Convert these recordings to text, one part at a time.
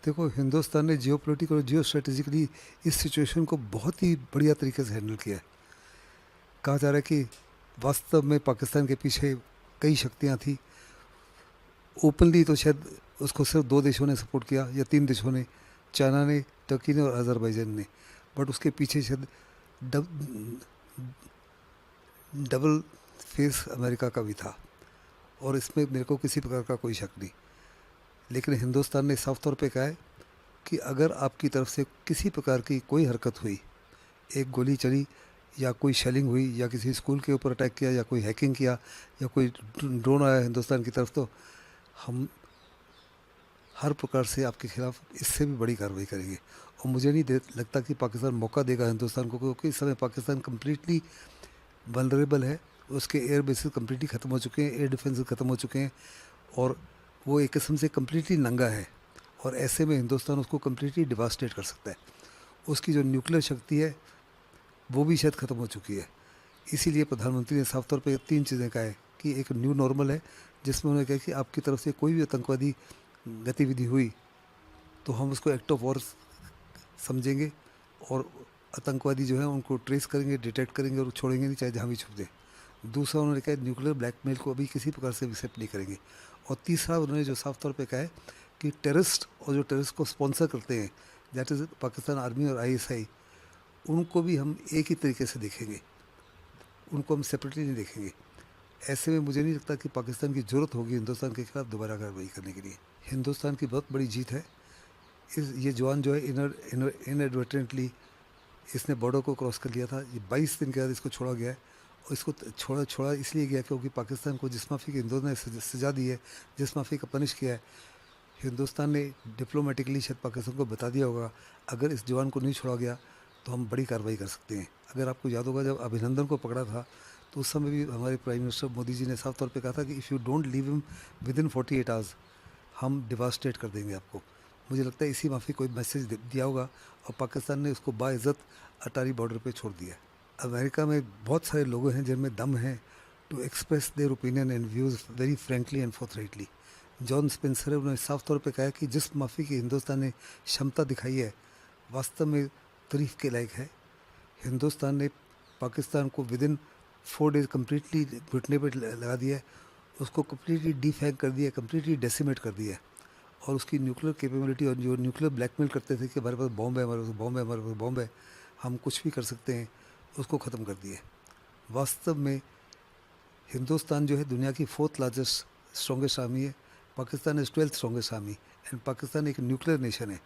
देखो, हिंदुस्तान ने जियोपॉलिटिकल और जियो स्ट्रेटेजिकली इस सिचुएशन को बहुत ही बढ़िया तरीके से हैंडल किया है। कहा जा रहा है कि वास्तव में पाकिस्तान के पीछे कई शक्तियां थी। ओपनली तो शायद उसको सिर्फ दो देशों ने सपोर्ट किया या तीन देशों ने, चाइना ने, टर्की ने और अजरबैजान ने। बट उसके पीछे शायद डब, डबल फेस अमेरिका का भी था, और इसमें मेरे को किसी प्रकार का कोई शक नहीं। लेकिन हिंदुस्तान ने साफ तौर पे कहा है कि अगर आपकी तरफ से किसी प्रकार की कोई हरकत हुई, एक गोली चली या कोई शेलिंग हुई या किसी स्कूल के ऊपर अटैक किया या कोई हैकिंग किया या कोई ड्रोन आया हिंदुस्तान की तरफ, तो हम हर प्रकार से आपके खिलाफ इससे भी बड़ी कार्रवाई करेंगे। और मुझे नहीं लगता कि पाकिस्तान मौका देगा हिंदुस्तान को, क्योंकि इस समय पाकिस्तान कम्प्लीटली वल्नरेबल है। उसके एयर बेसिस कम्प्लीटली ख़त्म हो चुके हैं, एयर डिफेंस ख़त्म हो चुके हैं, और वो एक किस्म से कम्प्लीटली नंगा है। और ऐसे में हिंदुस्तान उसको कम्प्लीटली डिवास्टेट कर सकता है। उसकी जो न्यूक्लियर शक्ति है वो भी शायद ख़त्म हो चुकी है। इसीलिए प्रधानमंत्री ने साफ तौर पे तीन चीज़ें कहा है कि एक न्यू नॉर्मल है, जिसमें उन्होंने कहा कि आपकी तरफ से कोई भी आतंकवादी गतिविधि हुई तो हम उसको एक्ट ऑफ वॉर समझेंगे, और आतंकवादी जो है उनको ट्रेस करेंगे, डिटेक्ट करेंगे और छोड़ेंगे नहीं, चाहे जहाँ भी छुप दें। दूसरा, उन्होंने कहा न्यूक्लियर ब्लैकमेल को अभी किसी प्रकार से एक्सेप्ट नहीं करेंगे। और तीसरा, उन्होंने जो साफ तौर पे कहा है कि टेररिस्ट और जो टेररिस्ट को स्पॉन्सर करते हैं, दैट इज़ पाकिस्तान आर्मी और आईएसआई, उनको भी हम एक ही तरीके से देखेंगे, उनको हम सेपरेटली नहीं देखेंगे। ऐसे में मुझे नहीं लगता कि पाकिस्तान की ज़रूरत होगी हिंदुस्तान के खिलाफ दोबारा कार्रवाई करने के लिए। हिंदुस्तान की बहुत बड़ी जीत है। ये जवान जो है इनएडवर्टेंटली इसने बॉर्डर को क्रॉस कर लिया था। ये 22 दिन के बाद इसको छोड़ा गया है, और इसको छोड़ा इसलिए गया क्योंकि पाकिस्तान को जिस माफ़ी की हिंदुस्तान ने सजा दी है, जिस माफ़ी का पनिश किया है, हिंदुस्तान ने डिप्लोमेटिकली शायद पाकिस्तान को बता दिया होगा अगर इस जवान को नहीं छोड़ा गया तो हम बड़ी कार्रवाई कर सकते हैं। अगर आपको याद होगा, जब अभिनंदन को पकड़ा था तो उस समय भी हमारे प्राइम मिनिस्टर मोदी जी ने साफ तौर पे कहा था कि if you don't leave him with in 48 hours, हम डिवास्टेट कर देंगे आपको। मुझे लगता है इसी माफ़ी कोई मैसेज दिया होगा, और पाकिस्तान ने उसको बाइज़्ज़त अटारी बॉर्डर पे छोड़ दिया। अमेरिका में बहुत सारे लोग हैं जिनमें दम है to express their opinion and views very frankly and forthrightly. John Spencer है, उन्होंने साफ तौर पे कहा है कि जिस माफ़ी की हिंदुस्तान ने क्षमता दिखाई है वास्तव में तारीफ़ के लायक है। हिंदुस्तान ने पाकिस्तान को विद इन 4 डेज़ कम्प्लीटली घुटने पर लगा दिया है, उसको कम्प्लीटली डिफैंग कर दिया, कम्प्लीटली डेसिमेट कर दिया है। और उसकी न्यूक्लियर कैपेबिलिटी, और जो न्यूक्लियर ब्लैकमेल करते थे कि हमारे पास बॉम्ब है, हमारे पास बॉम्ब है, हमारे पास बॉम्ब है, हम कुछ भी कर सकते हैं, उसको ख़त्म कर दिया है। वास्तव में हिंदुस्तान जो है दुनिया की 4th लार्जेस्ट स्ट्रॉन्गेस्ट आर्मी है। Pakistan is 12th strongest army, and Pakistan एक न्यूक्लियर नेशन है।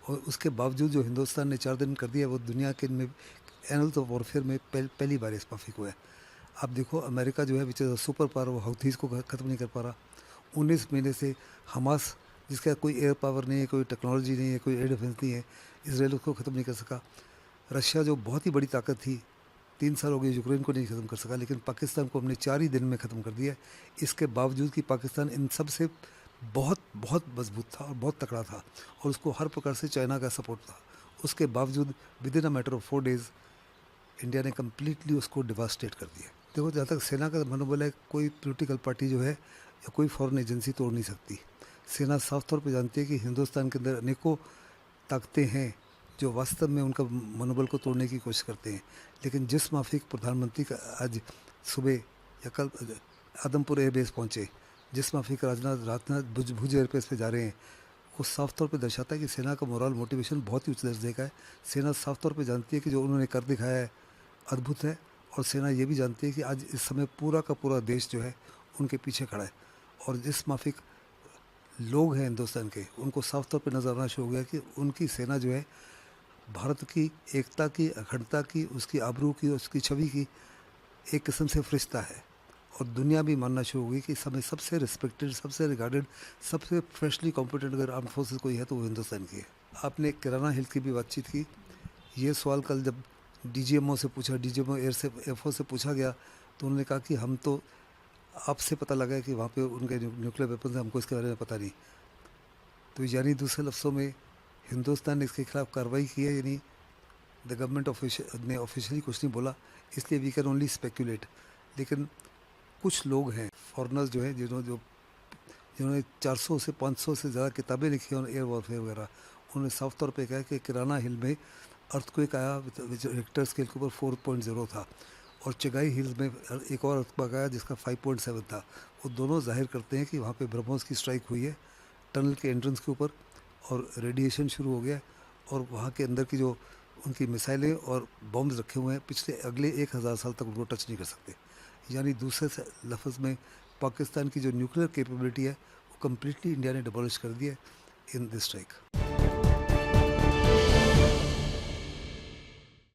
और उसके बावजूद जो हिंदुस्तान ने 4 दिन कर दिया, वो दुनिया के में एनल्स ऑफ वॉरफेयर में पहली बार इस माफ़ी को है। आप देखो, अमेरिका जो है विच इज़ सुपर पावर, वो हौथीज़ को ख़त्म नहीं कर पा रहा। 19 महीने से हमास, जिसका कोई एयर पावर नहीं है, कोई टेक्नोलॉजी नहीं है, कोई एयर डिफेंस नहीं है, इसराइल उसको ख़त्म नहीं कर सका। रशिया जो बहुत ही बड़ी ताकत थी, 3 साल हो गए यूक्रेन को नहीं ख़त्म कर सका, लेकिन पाकिस्तान को हमने 4 ही दिन में ख़त्म कर दिया। इसके बावजूद कि पाकिस्तान इन सब से बहुत बहुत मजबूत था और बहुत तकड़ा था, और उसको हर प्रकार से चाइना का सपोर्ट था। उसके बावजूद with in a matter of 4 days India ने कम्प्लीटली उसको डिवास्टेट कर दिया। देखो, जहाँ तक सेना का मनोबल है, कोई पॉलिटिकल पार्टी जो है या कोई फॉरेन एजेंसी तोड़ नहीं सकती। सेना साफ तौर पे जानती है कि हिंदुस्तान के अंदर अनेकों ताकतें हैं जो वास्तव में उनका मनोबल को तोड़ने की कोशिश करते हैं। लेकिन जिस माफिक प्रधानमंत्री का आज सुबह या कल आदमपुर एयरबेस पहुँचे, जिस माफिक राजनाथ भुज एयरबेस पे जा रहे हैं, वो साफ तौर पे दर्शाता है कि सेना का मोरल मोटिवेशन बहुत ही उच्च दर्जे का है। सेना साफ तौर पे जानती है कि जो उन्होंने कर दिखाया है अद्भुत है, और सेना ये भी जानती है कि आज इस समय पूरा का पूरा देश जो है उनके पीछे खड़ा है। और जिस माफिक लोग हैं हिंदुस्तान के, उनको साफ तौर पे नज़र आना शुरू हो गया कि उनकी सेना जो है भारत की एकता की, अखंडता की, उसकी आबरू की, उसकी छवि की एक किस्म से फरिश्ता है। और दुनिया भी मानना शुरू हो गई कि समय सबसे रिस्पेक्टेड, सबसे रिगार्डेड, सबसे फ्रेशली कॉम्पिटेंट अगर आर्म फोर्सेस कोई है तो वो हिंदुस्तान की है। आपने किराना हेल्थ की भी बातचीत की। ये सवाल कल जब डीजीएमओ से पूछा, डीजीएमओ एयरफोर्स से पूछा गया, तो उन्होंने कहा कि हम तो आपसे पता लगा है कि वहाँ पे उनके न्यूक्लियर वेपन्स हैं, हमको इसके बारे में पता नहीं। तो यानी दूसरे लफ्ज़ों में हिंदुस्तान ने इसके खिलाफ कार्रवाई की है, यानी द गवर्नमेंट ने ऑफिशियली कुछ नहीं बोला, इसलिए वी कैन ओनली स्पेक्यूलेट। लेकिन कुछ लोग हैं, फॉरेनर्स जो हैं, जिन्होंने जो जिन्होंने 400 से 500 से ज़्यादा किताबें लिखी हैं एयर वॉरफेयर वगैरह, उन्होंने साफ तौर पे कहा है कि किराना हिल में अर्थक्वेक आया विच रिक्टर स्केल के ऊपर 4.0 था, और चिगाई हिल्स में एक और अर्थक्वेक आया जिसका 5.7 था। वो दोनों जाहिर करते हैं कि वहाँ पे ब्रह्मोस की स्ट्राइक हुई है टनल के एंट्रेंस के ऊपर, और रेडिएशन शुरू हो गया है, और वहाँ के अंदर की जो उनकी मिसाइलें और बॉम्ब्स रखे हुए हैं पिछले अगले 1000 साल तक उनको टच नहीं कर सकते। यानी दूसरे लफ्ज़ में पाकिस्तान की जो न्यूक्लियर कैपेबिलिटी है वो कम्प्लीटली इंडिया ने डिमोलिश कर दी है इन दिस स्ट्राइक।